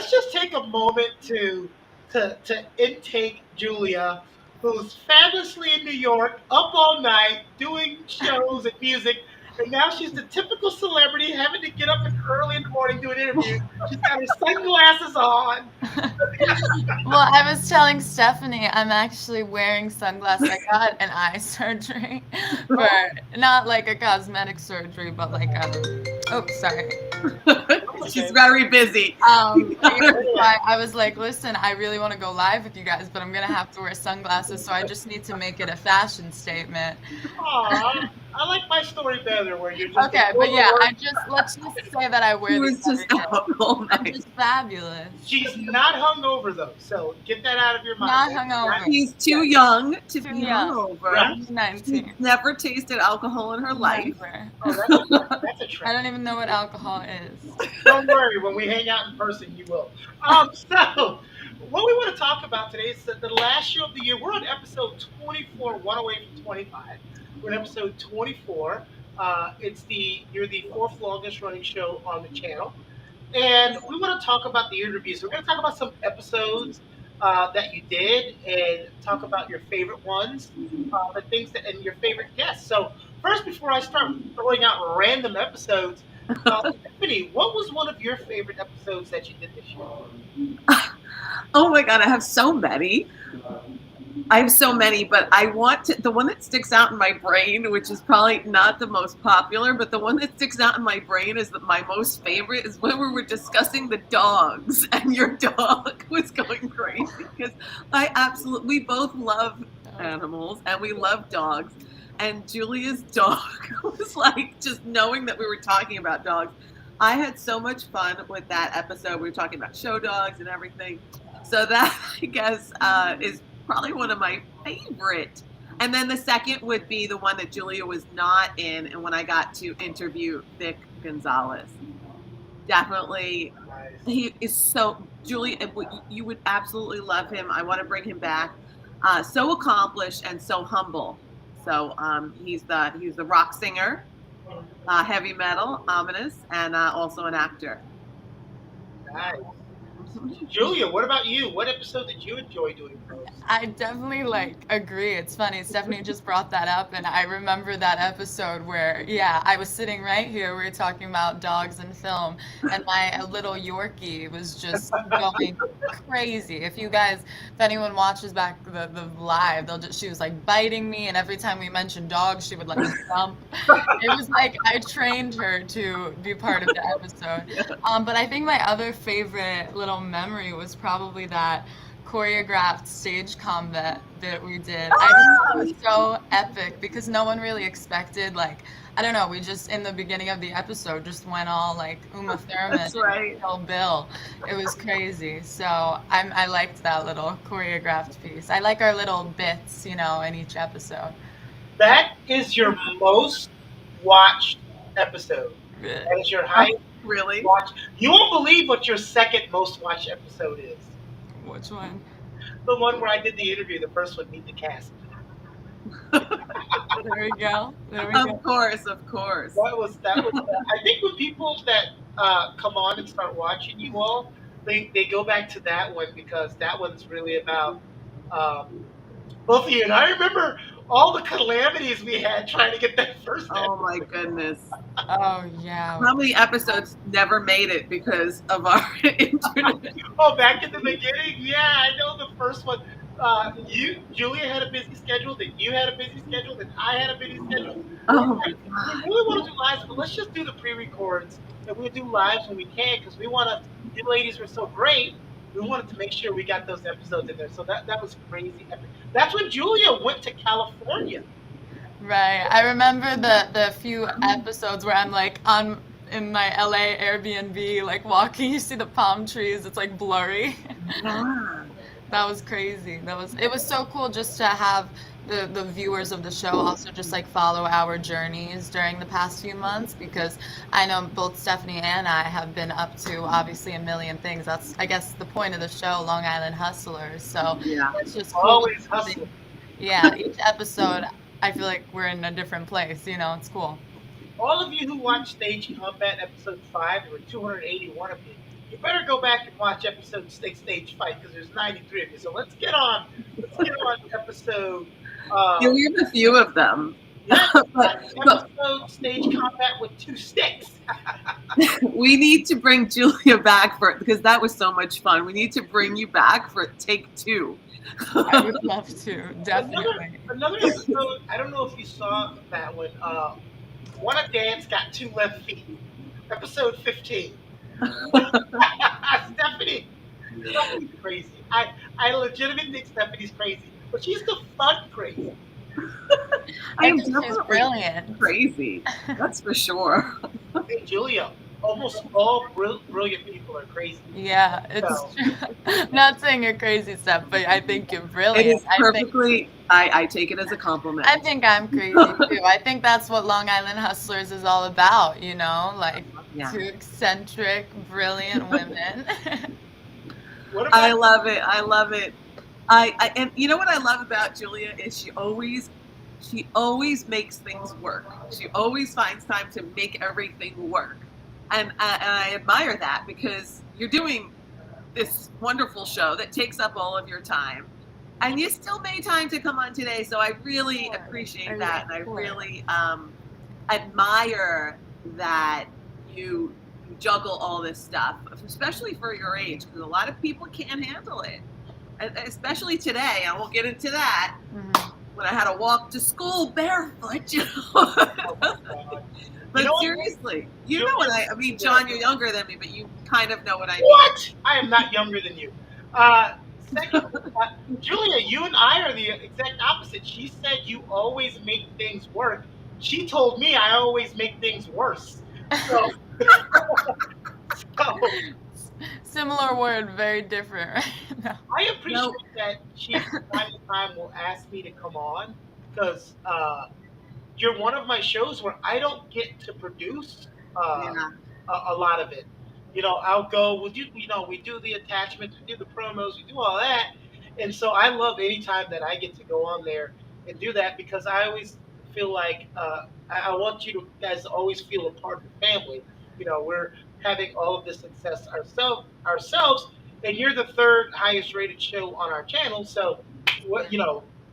let's just take a moment to intake Julia, who's fabulously in New York, up all night doing shows and music, and now she's the typical celebrity having to get up early in the morning to do an interview. She's got her sunglasses on. Well, I was telling Stephanie I'm actually wearing sunglasses. I got an eye surgery for not like a cosmetic surgery, but like oh, sorry. She's very busy. Yeah, so I was like, listen, I really want to go live with you guys, but I'm gonna have to wear sunglasses, so I just need to make it a fashion statement. Aw, I like my story better, where you're just Okay, but yeah, overworked. let's just say that I She wear these was just every day. out all I'm night. just fabulous. She's not hungover though, so get that out of your mind. Not hungover. She's too young to Too be young. hungover. Right. She's 19. never tasted alcohol in her life. Never. Oh, that's a I trend. don't even know what alcohol is. Don't worry, when we hang out in person, you will. So what we want to talk about today is the last show of the year. We're on episode 24, one away from 25. We're on episode 24. You're the fourth longest running show on the channel, and we want to talk about the interviews. We're going to talk about some episodes that you did, and talk about your favorite ones, the things that and your favorite guests. So first, before I start throwing out random episodes, Tiffany, what was one of your favorite episodes that you did this year? Oh my God, I have so many. I have so many, but the one that sticks out in my brain, which is probably not the most popular, but the one that sticks out in my brain is my most favorite is when we were discussing the dogs and your dog was going crazy because we both love animals and we love dogs. And Julia's dog was like, just knowing that we were talking about dogs. I had so much fun with that episode. We were talking about show dogs and everything. So that, I guess, is probably one of my favorite. And then the second would be the one that Julia was not in, and when I got to interview Vic Gonzalez. Definitely, he is Julia, you would absolutely love him. I want to bring him back. So accomplished and so humble. So he's the rock singer, heavy metal, ominous, and also an actor. Nice. Julia, what about you? What episode did you enjoy doing most? I definitely agree. It's funny. Stephanie just brought that up, and I remember that episode where, yeah, I was sitting right here. We were talking about dogs and film, and my little Yorkie was just going crazy. If anyone watches back the live, she was like biting me, and every time we mentioned dogs, she would like jump. It was like I trained her to be part of the episode. But I think my other favorite little memory was probably that choreographed stage combat that we did. I think it was so epic because no one really expected, I don't know, we just in the beginning of the episode just went all like Uma Thurman, That's right. Kill Bill. It was crazy. So I liked that little choreographed piece. I like our little bits, in each episode. That is your most watched episode. That is your highest Really? watch. You won't believe what your second most watched episode is. Which one? The one where I did the interview, the first one, Meet the Cast. There we go. There we go. Of course, of course. That was. I think when people that come on and start watching you all, they go back to that one because that one's really about um, both of you. And I remember all the calamities we had trying to get that first Oh episode. my goodness. Oh yeah. How many episodes never made it because of our internet? Oh, back in the beginning, yeah, I know the first one. Julia had a busy schedule, then you had a busy schedule, then I had a busy schedule. Oh We really want to do lives, but let's just do the pre-records, and we'll do lives when we can because we want to. You ladies were so great. We wanted to make sure we got those episodes in there. So that was crazy epic. That's when Julia went to California. Right. I remember the few episodes where I'm like in my LA Airbnb, like walking, you see the palm trees, it's like blurry. yeah. That was crazy. It was so cool just to have the viewers of the show also just like follow our journeys during the past few months because I know both Stephanie and I have been up to obviously a million things. That's I guess the point of the show, Long Island Hustlers. So Yeah. it's just cool. Always hustling. Yeah, each episode I feel like we're in a different place, it's cool. All of you who watched Stage Combat episode 5, there were 281 of you. you better go back and watch episode stage fight because there's 93 of you. So let's get on. Let's get on episode. Yeah, Uh, we have a few of them. yeah, but episode stage combat with 2 sticks. we need to bring Julia back for it because that was so much fun. We need to bring you back for take 2. I would love to, definitely. Another episode. I don't know if you saw that one. Wanna Dance got 2 left feet. Episode 15. Stephanie. Stephanie's crazy. I legitimately think Stephanie's crazy, but she's the fun crazy. I am think she's definitely brilliant. crazy. That's for sure. Hey, Julia, almost all brilliant people are crazy. Yeah, it's So, true. I'm not saying you're crazy, Steph, but I think you're It brilliant. is perfectly. I take it as a compliment. I think I'm crazy too. I think that's what Long Island Hustlers is all about, like Yeah. 2 eccentric, brilliant women. what I about love it. I love it. I and you know what I love about Julia is she always makes things work. She always finds time to make everything work, and I admire that because you're doing this wonderful show that takes up all of your time, and you still made time to come on today. So I really appreciate that, and I really admire that you juggle all this stuff, especially for your age, because a lot of people can't handle it. Especially today, and we'll get into that. Mhm. When I had to walk to school barefoot, oh my God. But You know what? seriously, you know what I mean, John, you're younger than me, but you kind of know what I mean. What? I am not younger than you. Second, Julia, you and I are the exact opposite. She said you always make things work. She told me I always make things worse. So, so Similar word, very different, right? No. I appreciate that she from time to time will ask me to come on because you're one of my shows where I don't get to produce Yeah. a lot of it. I'll go. We do the attachments, we do the promos, we do all that, and so I love any time that I get to go on there and do that because I always feel like I want you to guys to always feel a part of the family. We're having all of this success ourselves, and you're the third highest rated show on our channel. So,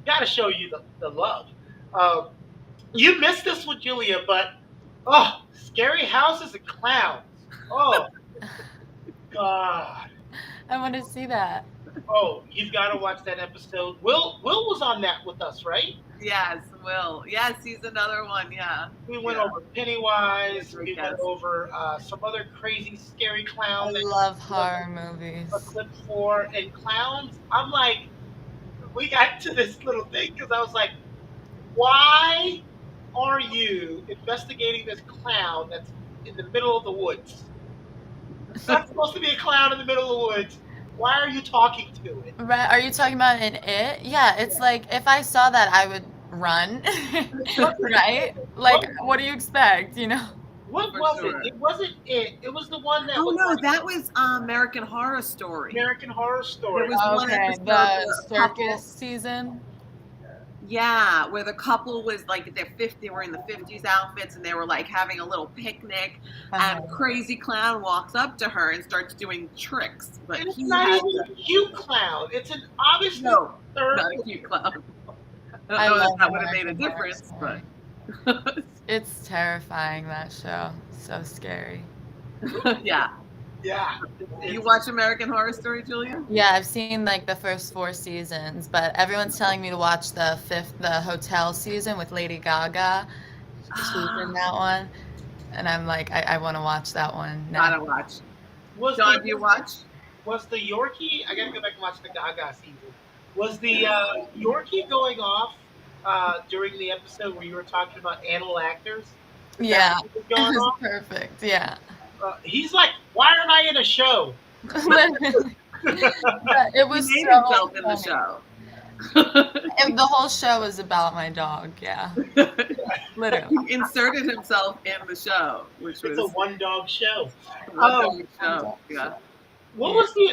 got to show you the love. Um, you missed this with Julia, but scary houses and clowns. Oh God. I want to see that. Oh, you've got to watch that episode. Will was on that with us, right? Yes, Will. Yes, he's another one. Yeah. We went Yeah. over Pennywise. Great We went guest. over some other crazy, scary I clown. that love horror movies. a clip for and clowns. I'm like, we got to this little thing because I was like, why are you investigating this clown that's in the middle of the woods? It's not supposed to be a clown in the middle of the woods. Why are you talking to it? Right? Are you talking about in It? Yeah, it's like if I saw that, I would run, right? Like, what do you expect? What For was sure. it? It wasn't it. It was the one that Oh was no, like that was American Horror Story. American Horror Story. There was one Okay, episode the where a couple- circus season. Yeah, where the couple was like they were in the 50s outfits and they were like having a little picnic, and crazy clown walks up to her and starts doing tricks. But And it's he not has even a cute clown. It's an obviously no, third. not a cute clown. I I don't know love if that would have made a American Horror difference, Story. but It's terrifying, that show. So scary. yeah. Yeah. You watch American Horror Story, Julia? Yeah, I've seen like the first 4 seasons, but everyone's telling me to watch the hotel season with Lady Gaga. She's in that one. And I'm like, I want to watch that one now. Gotta watch. Was John, the, do you watch? was the Yorkie? I gotta go back and watch the Gaga season. Was the Yorkie going off during the episode where you were talking about animal actors? Is that Yeah, what was it going was on? perfect. Yeah. He's like, why aren't I in a show? Literally. But it was He made so himself in the funny. show. The whole show was about my dog. Yeah, literally. He inserted himself in the show, which It's a was one dog show. a wonderful show. Yeah.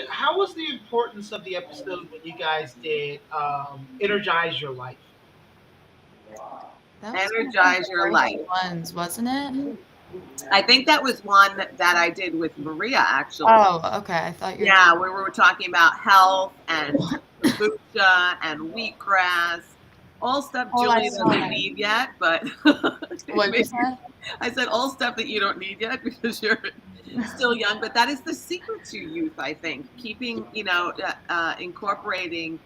How was the importance of the episode when you guys did Energize Your Life? That was one of Energize the your early life. ones, wasn't it? I think that was one that I did with Maria, actually. Oh, okay. I thought you were. Yeah, where we were talking about health and kombucha and wheatgrass, all stuff Oh, I Julia saw doesn't that. need yet, but What you said? I said all stuff that you don't need yet because you're still young. But that is the secret to youth, I think. Keeping, incorporating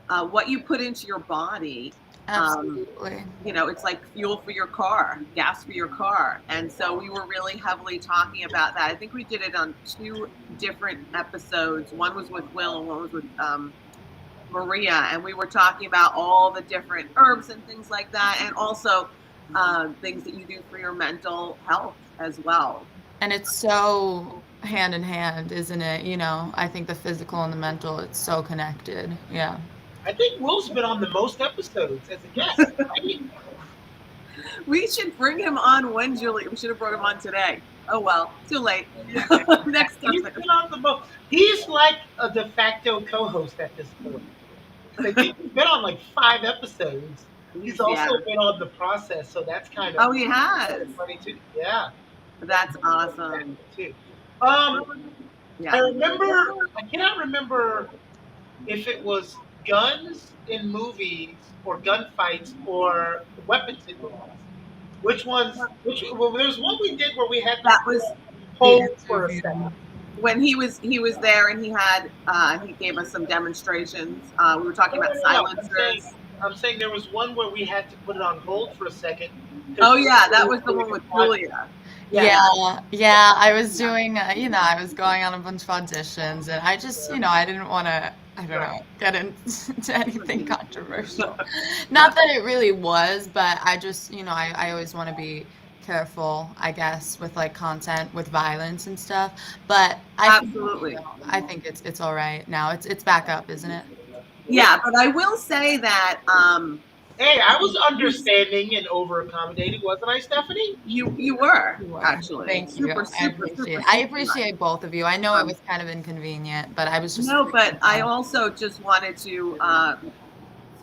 what you put into your body. Absolutely. It's like fuel for your car, gas for your car. And so we were really heavily talking about that. I think we did it on 2 different episodes. One was with Will and one was with Maria. And we were talking about all the different herbs and things like that. And also things that you do for your mental health as well. And it's so hand in hand, isn't it? I think the physical and the mental, it's so connected. Yeah. I think Will's been on the most episodes as a guest. Right? We should bring him on when Julie. We should have brought him on today. Oh well, too late. Next time. He's been on the most. He's like a de facto co-host at this point. I think he's been on like 5 episodes. He's also been on the process, so that's kind of. Oh, he has. Funny too. Yeah. That's awesome. Too. Yeah. I cannot remember if it was guns in movies or gunfights or weapons in movies. Which ones? Well, there's one we did where we had that was hold for a second. When he was there and he gave us some demonstrations. We were talking about silencers. I'm saying there was one where we had to put it on hold for a second. Oh yeah, that was the one with Julia. Yeah. I was doing, I was going on a bunch of auditions, and I just, I didn't want to, I don't know, get into anything controversial. Not that it really was, but I just, I always want to be careful, I guess, with like content with violence and stuff. But absolutely, I think it's all right now. It's back up, isn't it? Yeah, but I will say that. Hey, I was understanding and over accommodating, wasn't I, Stephanie? You were actually. Thank you. I appreciate both of you. I know it was kind of inconvenient, but I was just but I also just wanted to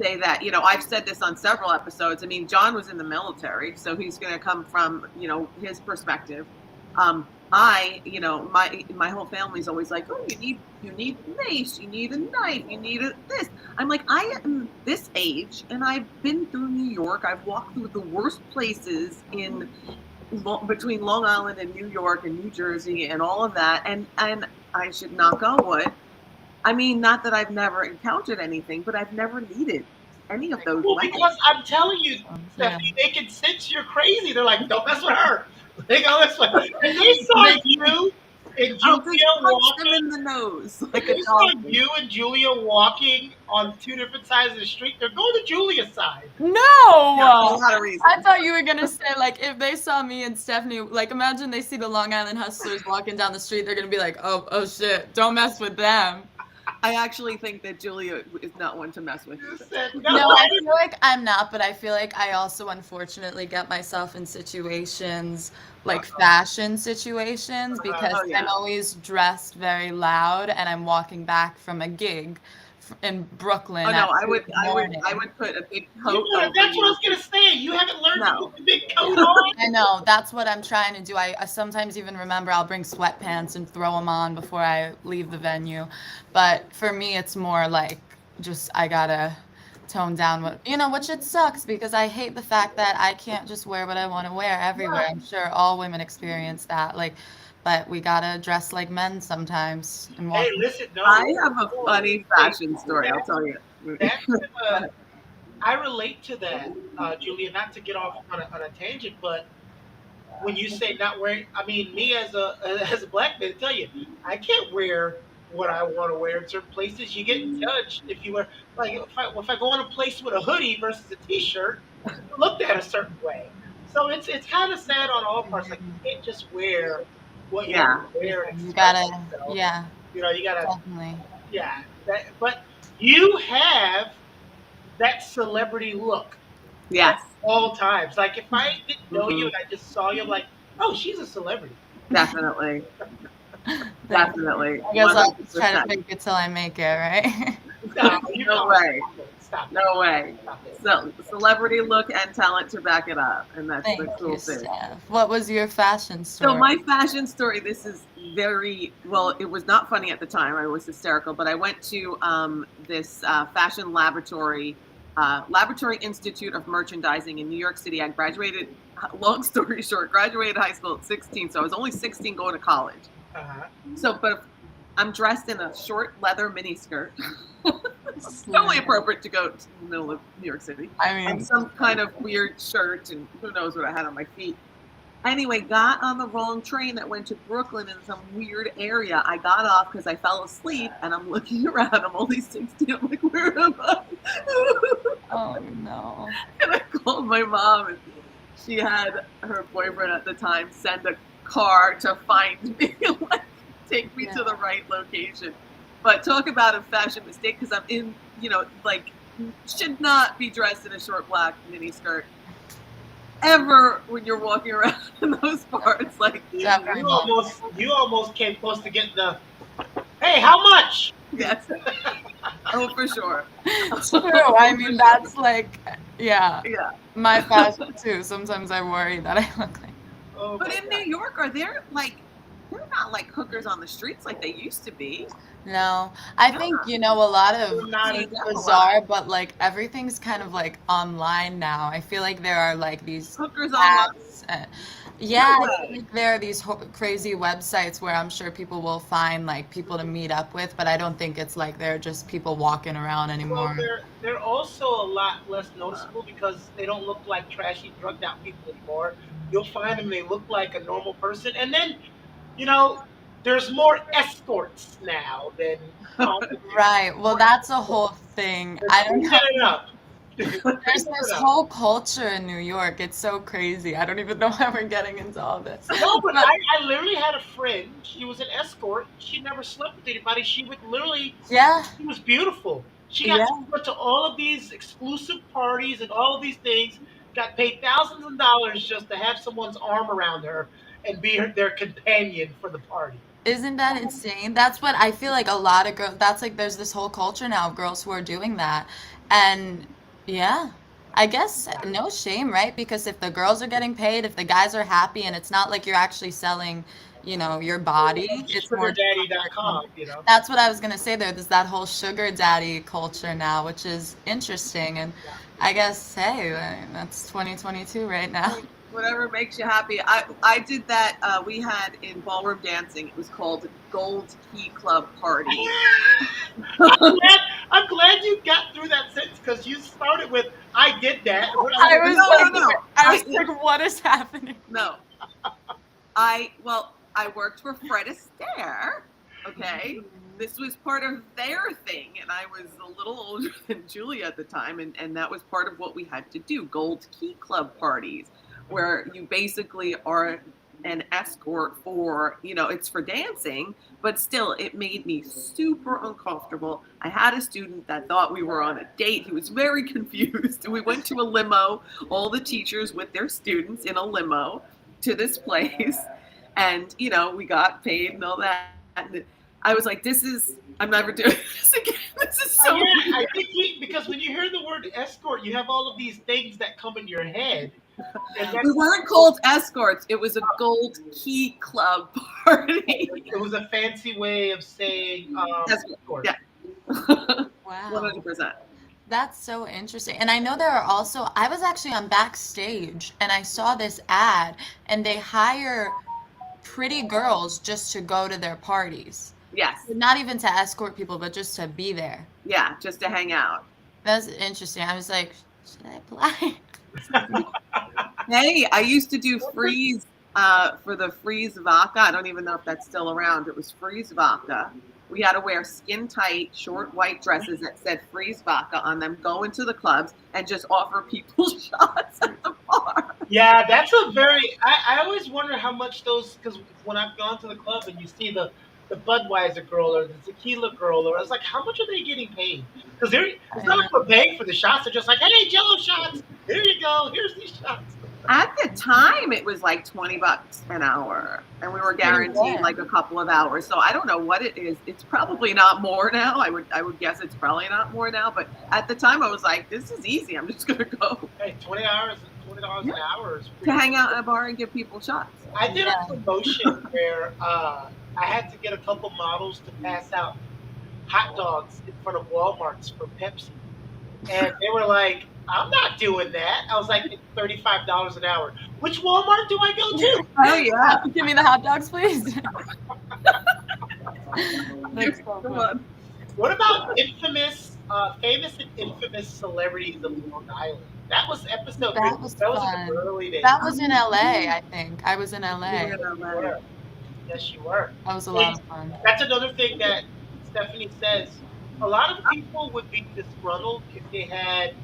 say that I've said this on several episodes. I mean, John was in the military, so he's going to come from his perspective. My whole family's always like, oh, you need mace, you need a knife, you need this. I'm like, I am this age, and I've been through New York. I've walked through the worst places between Long Island and New York and New Jersey and all of that, and I should knock on wood. I mean, not that I've never encountered anything, but I've never needed any of those. Well, because I'm telling you, Stephanie, they can sense you're crazy. They're like, don't mess with her. They go this way. And they saw you and Julia walking in the nose. Like they saw you and Julia walking on 2 different sides of the street. They're going to Julia's side. No! Yeah, a lot of reasons. I thought you were going to say, like, if they saw me and Stephanie, like, imagine they see the Long Island Hustlers walking down the street, they're going to be like, oh shit, don't mess with them. I actually think that Julia is not one to mess with. No, I feel like I'm not, but I feel like I also unfortunately get myself in situations, like fashion situations, because I'm always dressed very loud and I'm walking back from a gig in Brooklyn. Oh no, I would put a big coat. That's what I was gonna say. You haven't learned to put the big coat on. I know, that's what I'm trying to do. I sometimes even remember I'll bring sweatpants and throw them on before I leave the venue. But for me, it's more like just I gotta tone down which it sucks because I hate the fact that I can't just wear what I want to wear everywhere. I'm sure all women experience that. But we gotta dress like men sometimes. And hey, listen, I have a funny fashion story. I'll tell you. I relate to that, Julia. Not to get off on a tangent, but when you say not wearing, I mean, me as a black man, tell you, I can't wear what I want to wear in certain places. You get judged if you wear, like, if I go on a place with a hoodie versus a t-shirt, looked at a certain way. So it's kind of sad on all parts. Like, you can't just wear what you wear. You gotta, you gotta, definitely. Yeah. But you have that celebrity look. Yes. All times. Like, if I didn't know you and I just saw you, I'm like, oh, she's a celebrity. Definitely. Definitely. I guess I'll just try to fake it till I make it, right? No way. Stop. No way. Stop it. celebrity look and talent to back it up, and that's Thank the cool you, thing. Steph. What was your fashion So story? my fashion story, this is very, well, it was not funny at the time. I was hysterical, but I went to this fashion laboratory, Laboratory Institute of Merchandising in New York City. I graduated, long story short, graduated high school at 16. So I was only 16 going to college. Uh-huh. So, but I'm dressed in a short leather mini skirt. Totally appropriate to go to the middle of New York City. I And mean, some kind of weird shirt, and who knows what I had on my feet. Anyway, got on the wrong train that went to Brooklyn in some weird area. I got off because I fell asleep, and I'm looking around. I'm only 16. I'm like, where am I? oh no. And I called my mom, and she had her boyfriend at the time send a car to find me, like, take me to the right location. But talk about a fashion mistake, because I'm in, like, should not be dressed in a short black mini skirt ever when you're walking around in those parts. Like, Definitely not. You almost came close to getting the, hey, how much? yes. Oh, for sure. True. I mean, that's like, yeah, Yeah. my fashion too. Sometimes I worry that I look like. Oh, But my in New York, are there, like, they're not like hookers on the streets like they used to be. No, I think, a lot of Not See, a- that's a lot. bizarre, but like everything's kind of like online now. I feel like there are like these Hookers online. apps. Yeah, No I way. feel like there are these crazy websites where I'm sure people will find like people to meet up with, but I don't think it's like they're just people walking around Well, anymore. they're also a lot less noticeable because they don't look like trashy, drugged out people anymore. You'll find them; they look like a normal person. And then, there's more escorts now than competition. Right. Well, that's a whole thing. I don't know. Get it up. There's this whole culture in New York. It's so crazy. I don't even know why we're getting into all this. No, but I literally had a friend. She was an escort. She never slept with anybody. She would literally. Yeah. She was beautiful. She got to go to all of these exclusive parties and all of these things. Got paid thousands of dollars just to have someone's arm around her and be their companion for the party. Isn't that insane? That's what I feel like a lot of girls, that's like there's this whole culture now of girls who are doing that. And yeah, I guess no shame, right? Because if the girls are getting paid, if the guys are happy, and it's not like you're actually selling, your body, it's more SugarDaddy.com, That's what I was gonna say. There's that whole sugar daddy culture now, which is interesting. And I guess, hey, that's 2022 right now. Whatever makes you happy. I did that. We had in ballroom dancing. It was called Gold Key Club Party. I'm glad you got through that sentence because you started with "I did that." I was like, what is happening? No. I worked for Fred Astaire. Okay. This was part of their thing, and I was a little older than Julia at the time, and that was part of what we had to do. Gold Key Club parties, where you basically are an escort for, it's for dancing, but still it made me super uncomfortable. I had a student that thought we were on a date. He was very confused. We went to a limo, all the teachers with their students in a limo to this place, and we got paid and all that. And I was like, I'm never doing this again. This is so weird. I think because when you hear the word escort, you have all of these things that come in your head. We weren't called escorts. It was a Gold Key Club party. It was a fancy way of saying escort. Yeah. Wow. 100%. That's so interesting. And I know there are also, I was actually on Backstage and I saw this ad and they hire pretty girls just to go to their parties. Yes. Not even to escort people, but just to be there. Yeah, just to hang out. That's interesting. I was like, should I apply? Hey, I used to do Freeze for the Freeze Vodka. I don't even know if that's still around. It was Freeze Vodka. We had to wear skin tight, short white dresses that said Freeze Vodka on them, go into the clubs and just offer people shots at the bar. Yeah, that's a very. I always wonder how much those, because when I've gone to the club and you see the Budweiser girl or the tequila girl, or it's like, how much are they getting paid? Because it's not like we're paying for the shots. They're just like, hey, Jello shots. Here you go. Here's these shots. At the time, it was like $20 an hour, and we were guaranteed good. like a couple of hours. So I don't know what it is. It's probably not more now. I would guess it's probably not more now. But at the time, I was like, this is easy. I'm just gonna go Hey, $20 an hour is to pretty. hang out in a bar and give people shots. I did Yeah. a promotion where I had to get a couple models to pass out hot dogs in front of Walmart's for Pepsi, and they were like, "I'm not doing that." I was like, "It's $35 an hour. Which Walmart do I go to?" Oh yeah. Give me the hot dogs, please. That's so Come funny. on. What about famous and infamous celebrities of Long Island? That was episode. That was in fun. the early days. That was in LA, I think. I was in LA. Yeah. Yes, you were. Yes, you were. That was a lot of fun. That's another thing that Stephanie says. A lot of people would be disgruntled if they had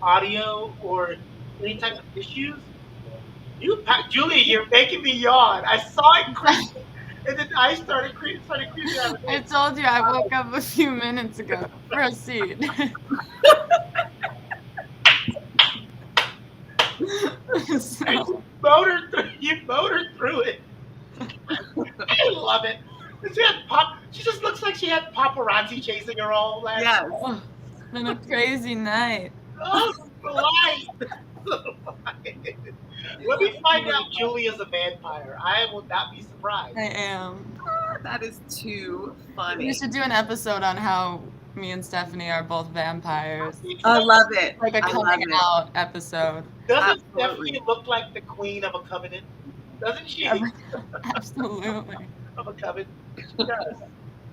audio or any type of issues. Julia, you're making me yawn. I saw it creep, and then I started creeping out. I told you I woke up a few minutes ago. Proceed. So, You motored through it. I love it. She just looks like she had paparazzi chasing her all last. Yes. oh, it's been a crazy night. Oh, the light. Let me find out Julia's a vampire. I will not be surprised. I am. That is too funny. We should do an episode on how me and Stephanie are both vampires. I love it. Like a I love coming it. out episode. Doesn't Absolutely. Stephanie look like the queen of a covenant? Doesn't she? Absolutely. Of a covenant. She does.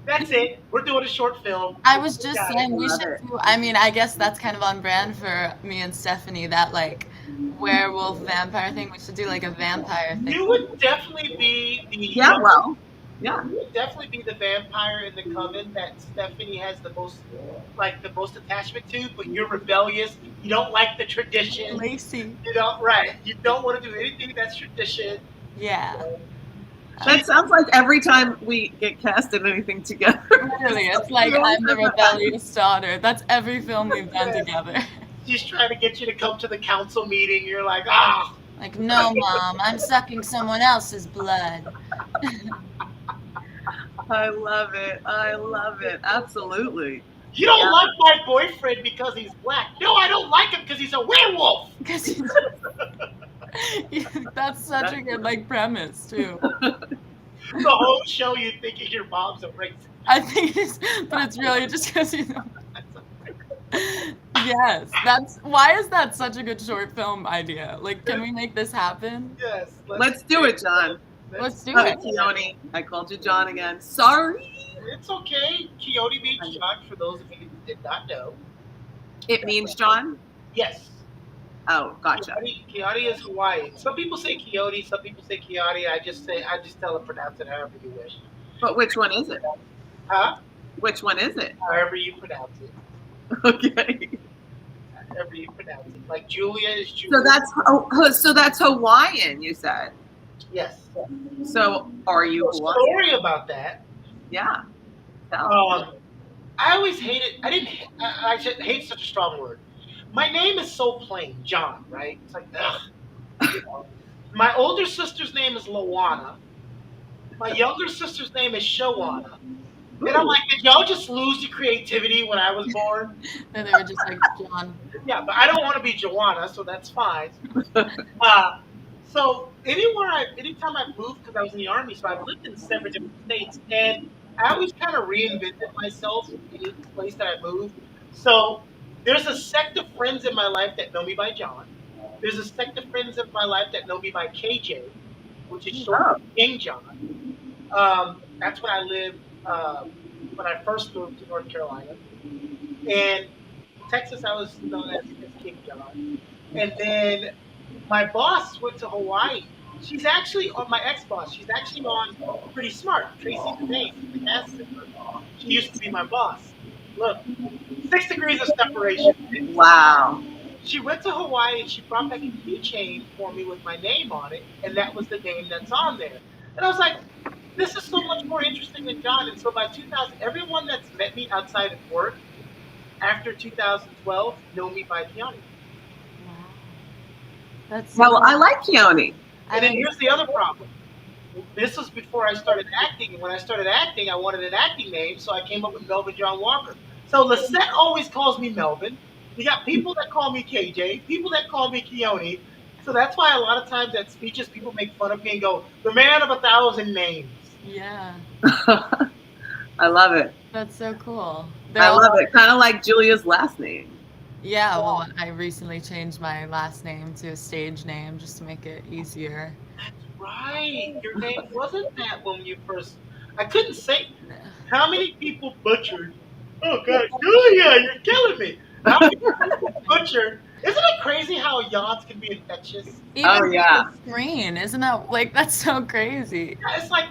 That's it. We're doing a short film. I was just Got it. saying we Love should it. do, I mean, I guess that's kind of on brand for me and Stephanie, that like werewolf vampire thing. We should do like a vampire thing. You would definitely be the Yeah, well, yeah. You would definitely be the vampire in the coven that Stephanie has the most attachment to, but you're rebellious. You don't like the tradition. Lacey. You don't right. You don't want to do anything that's tradition. Yeah. That sounds like every time we get cast in anything together. Literally, it's like I'm the rebellious daughter. That's every film we've done together. She's trying to get you to come to the council meeting. You're like, ah. Like, no, Mom, I'm sucking someone else's blood. I love it. I love it. Absolutely. You don't Yeah. like my boyfriend because he's black. No, I don't like him because he's a werewolf. Because that's such a good like premise too. The whole show you thinking your mom's a racist. I think it's, but it's really just because you know. Yes, that's why is that such a good short film idea? Like, can we make this happen? Yes. Let's do it, John. Let's do Oh, it. Keone. I called you John again. Sorry. It's okay. Quixote means John, for those of you who did not know. It means John? Yes. Oh, gotcha. Quixote is Hawaiian. Some people say Quixote, some people say Quixote. I just tell them pronounce it however you wish. But which one is it? Huh? Which one is it? However you pronounce it. Okay. However you pronounce it. Like Julia is Julia. So that's Hawaiian, you said. Yes. So are you So Hawaiian? story about that. Yeah. Tell. I always hated. I should hate such a strong word. My name is so plain, John. Right? It's like, ugh. You know. My older sister's name is Lawana. My younger sister's name is Shawana. And I'm like, did y'all just lose your creativity when I was born? And they were just like, John. Yeah, but I don't want to be Joanna, so that's fine. So anytime I've moved, because I was in the Army, so I've lived in several different states, and I always kind of reinvented myself in each place that I moved. So there's a sect of friends in my life that know me by John. There's a sect of friends in my life that know me by KJ, which is short for King John. That's when I lived, when I first moved to North Carolina. And Texas, I was known as King John. And then my boss went to Hawaii. She's actually on my ex-boss. She's actually on Pretty Smart. Tracy Denise, the cast member. She used to be my boss. Look, 6 degrees of separation. Wow. She went to Hawaii and she brought back a keychain for me with my name on it, and that was the name that's on there. And I was like, this is so much more interesting than John. And so by 2000, everyone that's met me outside of work after 2012 know me by Keone. That's Well, so I like Keone. I And then like here's the other problem. This was before I started acting, and when I started acting, I wanted an acting name, so I came up with Melvin John Walker. So Lisette always calls me Melvin. You got people that call me KJ, people that call me Keone. So that's why a lot of times at speeches, people make fun of me and go, "The man of 1,000 names." yeah. I love it. That's so cool. I love it. Kind of like Julia's last name. Yeah, well, I recently changed my last name to a stage name just to make it easier. That's right. Your name wasn't that when you first. I couldn't say how many people butchered. Oh God, Julia, you're killing me. How many people butchered? Isn't it crazy how yawns can be infectious? Even Oh, yeah. the screen, isn't that like that's so crazy? Yeah, it's like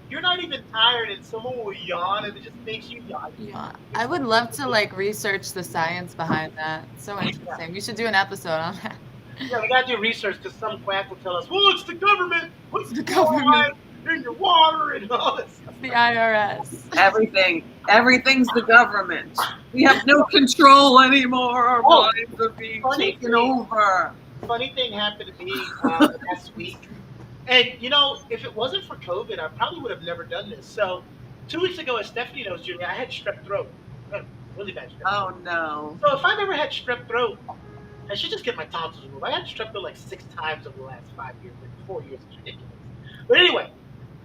you're not even tired, and someone will yawn, and it just makes you yawn. Yeah, I would love to like research the science behind that. It's so interesting. We should do an episode on that. Yeah, we gotta do research because some quack will tell us, "Well, it's the government. What's The the government. government in your water and all this?" Stuff. The IRS. Everything's the government. We have no control anymore. Our Oh, minds are being funny taken thing. over. Funny thing happened to me last week. And if it wasn't for COVID, I probably would have never done this. So, 2 weeks ago, as Stephanie knows, Julia, I had strep throat. Really bad strep throat. Oh no. So, if I've ever had strep throat, I should just get my tonsils removed. I had strep throat like 6 times over the last 5 years, like 4 years. It's ridiculous. But anyway,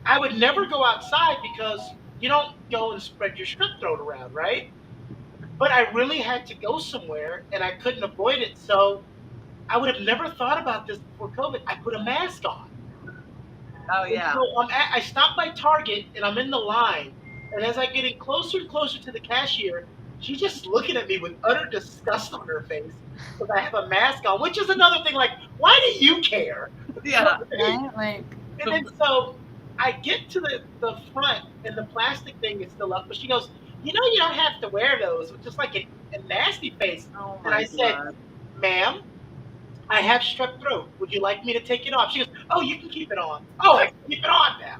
I would never go outside because you don't go and spread your strep throat around, right? But I really had to go somewhere, and I couldn't avoid it. So, I would have never thought about this before COVID. I put a mask on. Oh And yeah. so I stopped by Target and I'm in the line. And as I'm getting closer and closer to the cashier, she's just looking at me with utter disgust on her face because I have a mask on, which is another thing. Like, why do you care? Yeah. Right? Like, And then so I get to the front and the plastic thing is still up, but she goes, "You don't have to wear those," with just like a nasty face. Oh And my I said, God. "Ma'am, I have strep throat. Would you like me to take it off?" She goes, "Oh, you can keep it on." "Oh, I can keep it on now."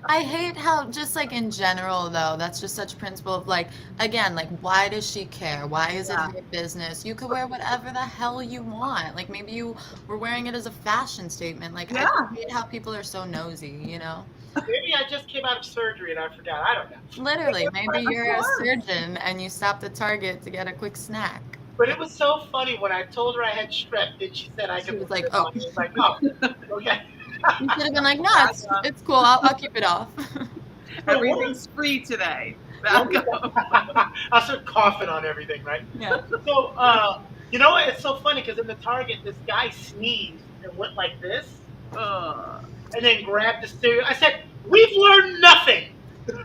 I hate how just like in general though, that's just such a principle of like again, like why does she care? Why is it Yeah. her business? You could wear whatever the hell you want. Like maybe you were wearing it as a fashion statement. Like Yeah. I hate how people are so nosy. Maybe I just came out of surgery and I forgot. I don't know. Literally, maybe Of you're a course. surgeon and you stopped at Target to get a quick snack. But it was so funny when I told her I had strep, and she said I She could was put like, it "Oh." on. She was like, "Oh, okay." You should have been like, no, it's cool. I'll keep it off. Everything's free today. Back up. I started coughing on everything, right? Yeah. So, you know what? It's so funny because in the Target, this guy sneezed and went like this, Ugh. and then grabbed the cereal. I said, "We've learned nothing." You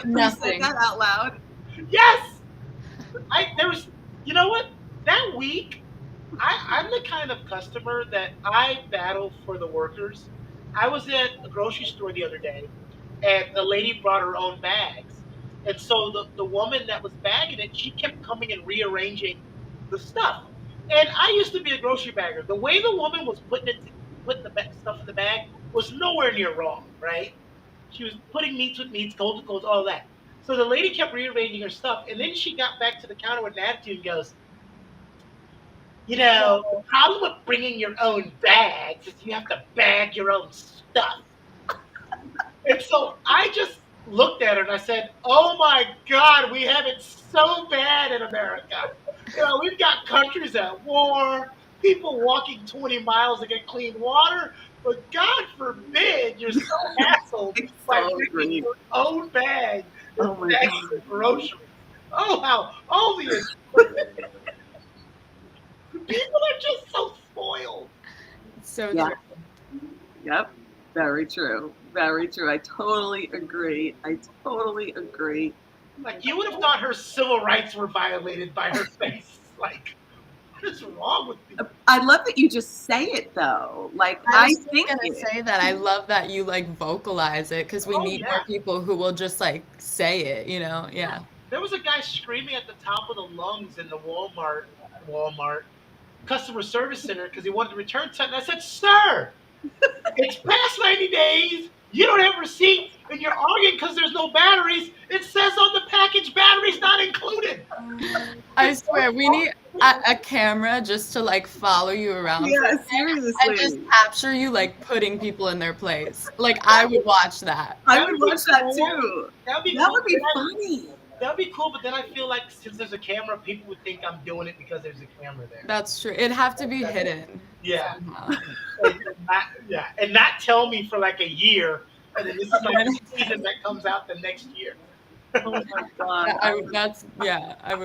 Nothing. said that out loud. Yes. You know what? That week, I'm the kind of customer that I battle for the workers. I was at a grocery store the other day, and the lady brought her own bags. And so the woman that was bagging it, she kept coming and rearranging the stuff. And I used to be a grocery bagger. The way the woman was putting the stuff in the bag was nowhere near wrong, right? She was putting meats with meats, cold with cold, all that. So the lady kept rearranging her stuff, and then she got back to the counter with an attitude and goes, "The problem with bringing your own bags is you have to bag your own stuff." And so I just looked at her and I said, "Oh my God, we have it so bad in America. We've got countries at war, people walking 20 miles to get clean water, but God forbid you're so hassled It's by so bringing great. your own bag Oh and my bags God. of groceries." Oh, how all the people are just so spoiled. So Yeah. true. Yep. Very true. Very true. I totally agree. Like, you would have thought her civil rights were violated by her face. Like, what is wrong with people? I love that you just say it though. Like I I was just think gonna it. say that. I love that you like vocalize it because we Oh, need yeah. more people who will just like say it, Yeah. There was a guy screaming at the top of the lungs in the Walmart customer service center because he wanted to return something. I said, "Sir, it's past 90 days. You don't have receipts. and you're arguing because there's no batteries. It says on the package, batteries not included. I swear, we need a camera just to like follow you around for a Yeah, day and just seriously. capture you like putting people in their place. Like I would watch that. I That'd would be watch that cool. too. That'd be That cool. would be but funny. That'd be cool, but then I feel like since there's a camera, people would think I'm doing it because there's a camera there. That's true. It'd have to be hidden Yeah. somehow. And not tell me for like a year, and then this is like the season that comes out the next year. Oh my god. I would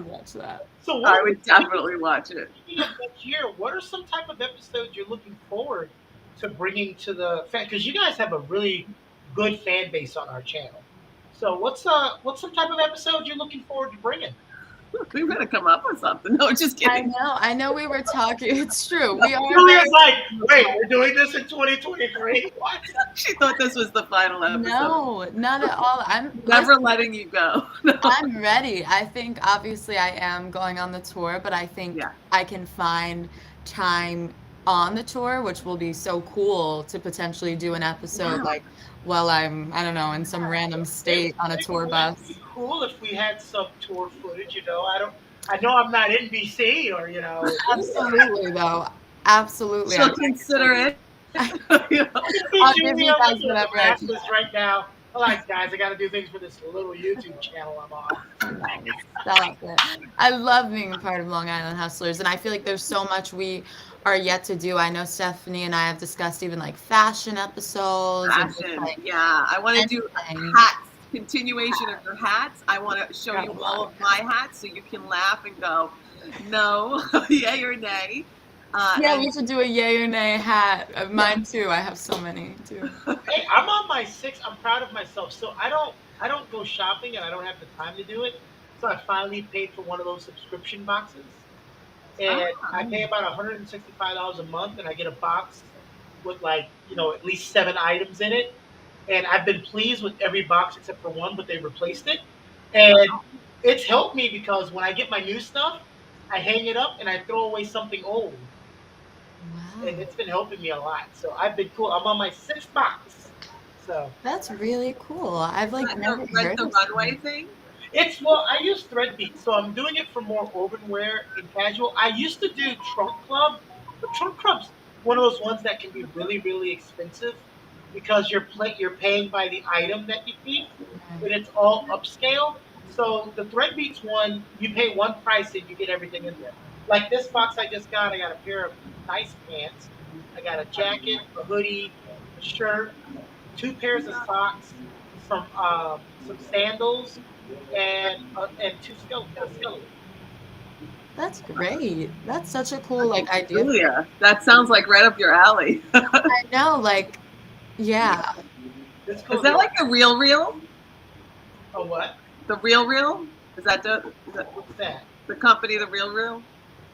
watch that. So I would definitely watch it. Speaking of next year, what are some type of episodes you're looking forward to bringing to the fan? Because you guys have a really good fan base on our channel. So what's some type of episode you're looking forward to bringing? We better come up with something. No, just kidding. I know we were talking. It's true. We are Julia's like, wait, we're doing this in 2023? What? She thought this was the final episode. No, not at all. Never letting you go. I'm ready. I think obviously I am going on the tour, but I think Yeah. I can find time on the tour, which will be so cool to potentially do an episode Yeah. like while I'm, I don't know, in some random state on a tour bus. It'd be cool if we had some tour footage. I know I'm not NBC or Absolutely, though. Absolutely. She'll consider it. You know. I'll give you guys whatever I can. This right now. All right, guys, I got to do things for this little YouTube channel I'm on. Stop it. I love being a part of Long Island Hustlers, and I feel like there's so much we are yet to do. I know Stephanie and I have discussed even like fashion episodes. and just, Fashion. like, Yeah. I want to do anything. hats. Continuation of your hats. I want to show you all of my hats so you can laugh and go, no, yay or nay. Yeah, and- we should do a yay or nay hat. Mine too. I have so many too. Hey, I'm on my 6th. I'm proud of myself. So I don't go shopping and I don't have the time to do it. So I finally paid for one of those subscription boxes. And I pay about $165 a month and I get a box with like, at least 7 items in it. And I've been pleased with every box except for one, but they replaced it. And it's helped me because when I get my new stuff, I hang it up and I throw away something old. Wow. And it's been helping me a lot. So I've been cool. I'm on my 6th box. So That's really cool. I've like I've never never read heard the of runway thing. I use Threadbeat, so I'm doing it for more urban wear and casual. I used to do Trunk Club, but Trunk Club's one of those ones that can be really, really expensive because you're paying by the item that you keep, and it's all upscale. So the Threadbeats one, you pay one price and you get everything in there. Like this box I just got, I got a pair of nice pants, I got a jacket, a hoodie, a shirt, 2 pairs of socks, some sandals, and 2 skeletons. That's great. That's such a cool like idea. Julia, that sounds like right up your alley. I know, like, yeah. It's cool. Is that like the Real Real? Oh, what? The Real Real? Is that What's that? the company, the Real Real?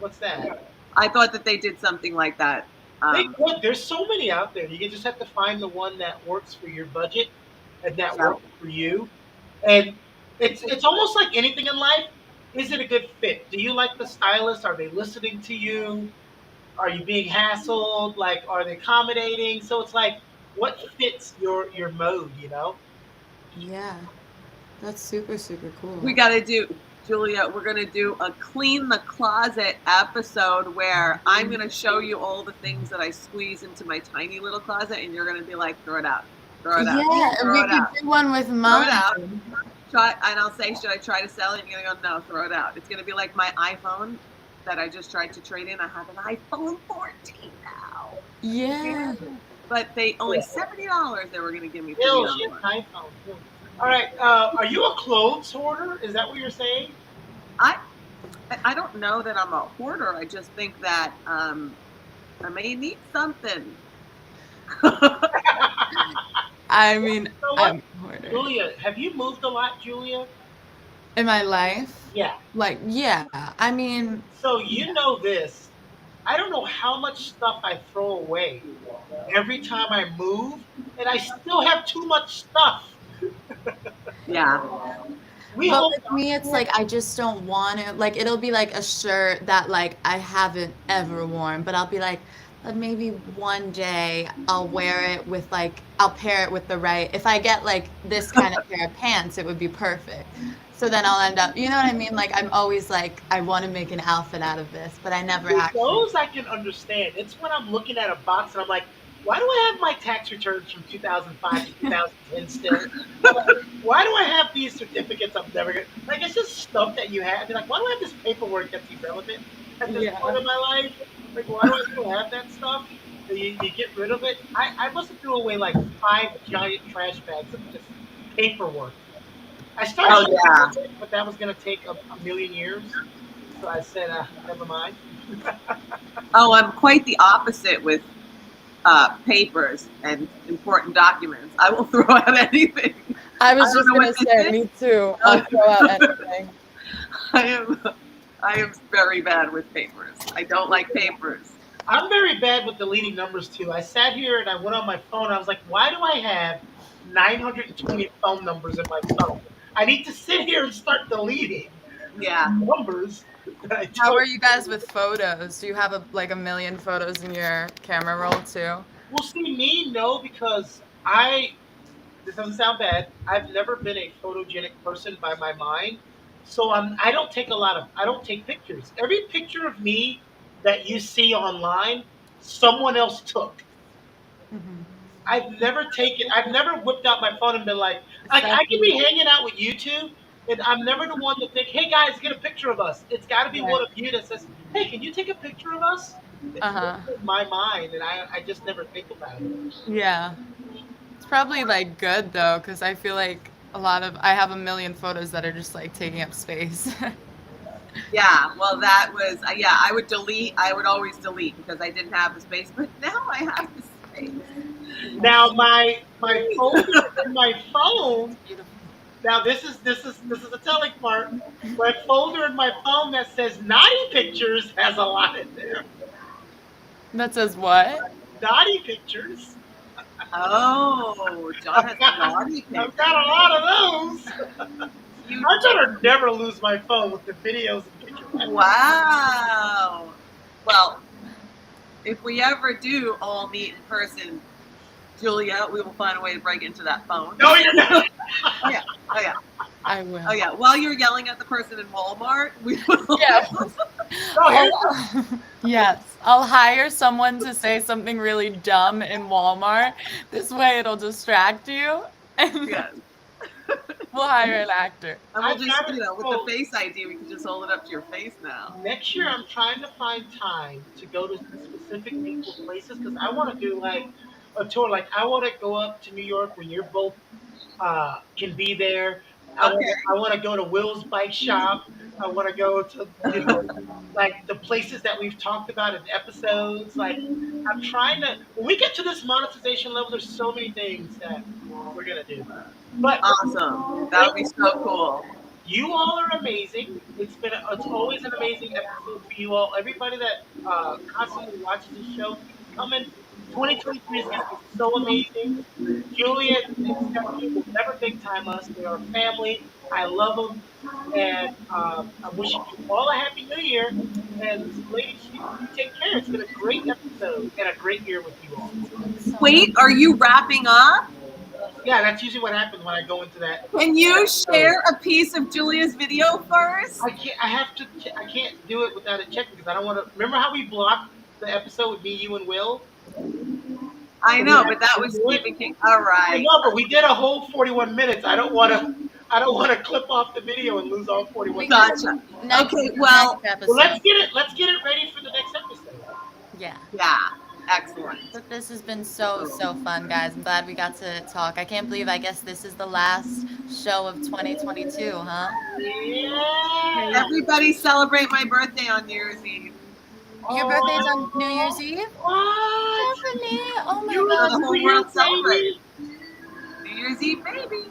What's that? I thought that they did something like that. Look, there's so many out there. You just have to find the one that works for your budget and that Yeah. works for you. And it's almost like anything in life. Is it a good fit? Do you like the stylist? Are they listening to you? Are you being hassled? Like, are they accommodating? So it's like, what fits your mode? Yeah. That's super, super cool. We got to do, Julia, we're going to do a clean the closet episode where I'm going to show you all the things that I squeeze into my tiny little closet, and you're going to be like, throw it out. Throw it out. Yeah, Throw we it out. could do one with Throw it mine. out. And I'll say, should I try to sell it? And you're going to go, no, throw it out. It's going to be like my iPhone that I just tried to trade in. I have an iPhone 14 now. Yeah. But they only $70 they were going to give me for Bill, the she other has one. an iPhone. All right. Are you a clothes hoarder? Is that what you're saying? I don't know that I'm a hoarder. I just think that I may need something. I mean, know what? I'm a hoarder. Julia, have you moved a lot, Julia? In my life? Yeah. Like, yeah. I mean, So you know this. I don't know how much stuff I throw away every time I move, and I still have too much stuff. Yeah. but with me, it's like I just don't want to. Like, it'll be like a shirt that like I haven't ever worn, but I'll be like, maybe one day I'll wear it with like I'll pair it with the right. If I get like this kind of pair of pants, it would be perfect. So then I'll end up, you know what I mean? Like I'm always like I want to make an outfit out of this, but I never See, actually. those I can understand. It's when I'm looking at a box and I'm like, why do I have my tax returns from 2005 to 2010 still? Why do I have these certificates I'm never going to. Like, it's just stuff that you have. You're like, why do I have this paperwork that's irrelevant at this point Yeah. in my life? Like, why do I still have that stuff? So you get rid of it. I must have threw away like 5 giant trash bags of just paperwork. I started Oh shipping yeah. with it, but that was going to take a million years. So I said, never mind. Oh, I'm quite the opposite with papers and important documents. I will throw out anything. I was just gonna say, me too. I'll throw out anything. I am very bad with papers. I don't like papers. I'm very bad with deleting numbers too. I sat here and I went on my phone. I was like, why do I have 920 phone numbers in my phone? I need to sit here and start deleting Yeah. numbers that I How don't. are you guys with photos? Do you have like a million photos in your camera roll too? Well, see, me, no, because this doesn't sound bad. I've never been a photogenic person by my mind. So I don't take I don't take pictures. Every picture of me that you see online, someone else took. Mm-hmm. I've never whipped out my phone and been like I can be hanging out with you two, and I'm never the one to think, hey guys, get a picture of us. It's got to be one Right. of you that says, hey, can you take a picture of us? It's Uh-huh. in my mind, and I just never think about it. Yeah. It's probably like good though, because I feel like I have a million photos that are just like taking up space. Yeah. Well, that was yeah. I would delete. I would always delete because I didn't have the space. But now I have the space. Now my folder in my phone. Beautiful. Now this is the telling part. My folder in my phone that says naughty pictures has a lot in there. That says what? Naughty pictures. Oh, John has I've got, naughty I've pictures. got a lot of those. You I better never lose my phone with the videos and pictures. Wow. Well, if we ever do all meet in person, Julia, we will find a way to break into that phone. No, you're not. Oh yeah. Oh yeah. I will. Oh yeah. While you're yelling at the person in Walmart, we will. Yeah. No, here's Yes. I'll hire someone to say something really dumb in Walmart. This way it'll distract you. And Yes. we'll hire an actor. And we'll I've just, got it. with the Face ID, we can just hold it up to your face now. next year. I'm trying to find time to go to specific people places because I want to do like a tour. Like I want to go up to New York when you're both can be there. Okay. I want to go to Will's bike shop. I want to go to like the places that we've talked about in episodes. Like I'm trying to. When we get to this monetization level, there's so many things that we're gonna do. But Awesome. That would be so cool. you all are amazing. It's always an amazing episode for you all. Everybody that constantly watches the show, keep coming. 2023 is going to be so amazing. Juliet and Stephanie will never big time us. They are family. I love them, and I'm wishing you all a happy New Year. And ladies, you take care. It's been a great episode and a great year with you all. Wait, are you wrapping up? Yeah, that's usually what happens when I go into that. Can you share a piece of Julia's video first? I can't. I have to. I can't do it without it checking because I don't want to. Remember how we blocked the episode with me, you, and Will? I know, but that was Stephen King. All I right. know, but we did a whole 41 minutes. I don't want to. I don't want to clip off the video and lose all 41 minutes. Gotcha. Next, Okay, well- next episode. Well, let's get it ready for the next episode. Yeah. Yeah. Excellent. But this has been so fun, guys. I'm glad we got to talk. I can't believe I guess this is the last show of 2022, huh? Yeah. Everybody celebrate my birthday on New Year's Eve. Your birthday's on New Year's Eve? What? Stephanie! Oh my You god. the New whole Year's world baby? celebrates. New Year's Eve, baby.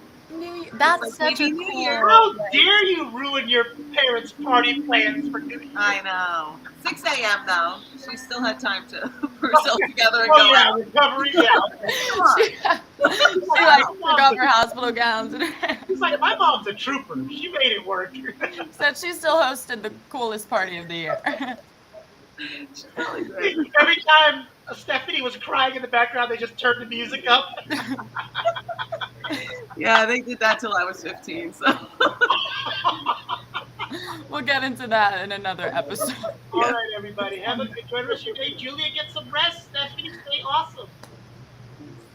That's like such a maybe New cool. Year. How dare you ruin your parents' party plans for New Year? I know. 6 a.m. though. She still had time to put herself together and Oh go yeah, out. recovery. Yeah. Okay. Come on. She like took off her hospital gowns and She's like, my mom's a trooper. She made it work. said she still hosted the coolest party of the year. She's really good. Every time Stephanie was crying in the background, they just turned the music up. Yeah, they did that till I was 15. So We'll get into that in another episode. All right, everybody. Have a good enjoy the rest of your day. Julia, get some rest. Stephanie, stay awesome.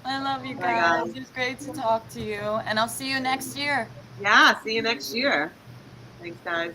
I love you Bye, guys. guys. It was great to talk to you, and I'll see you next year. yeah, see you next year. Thanks, guys.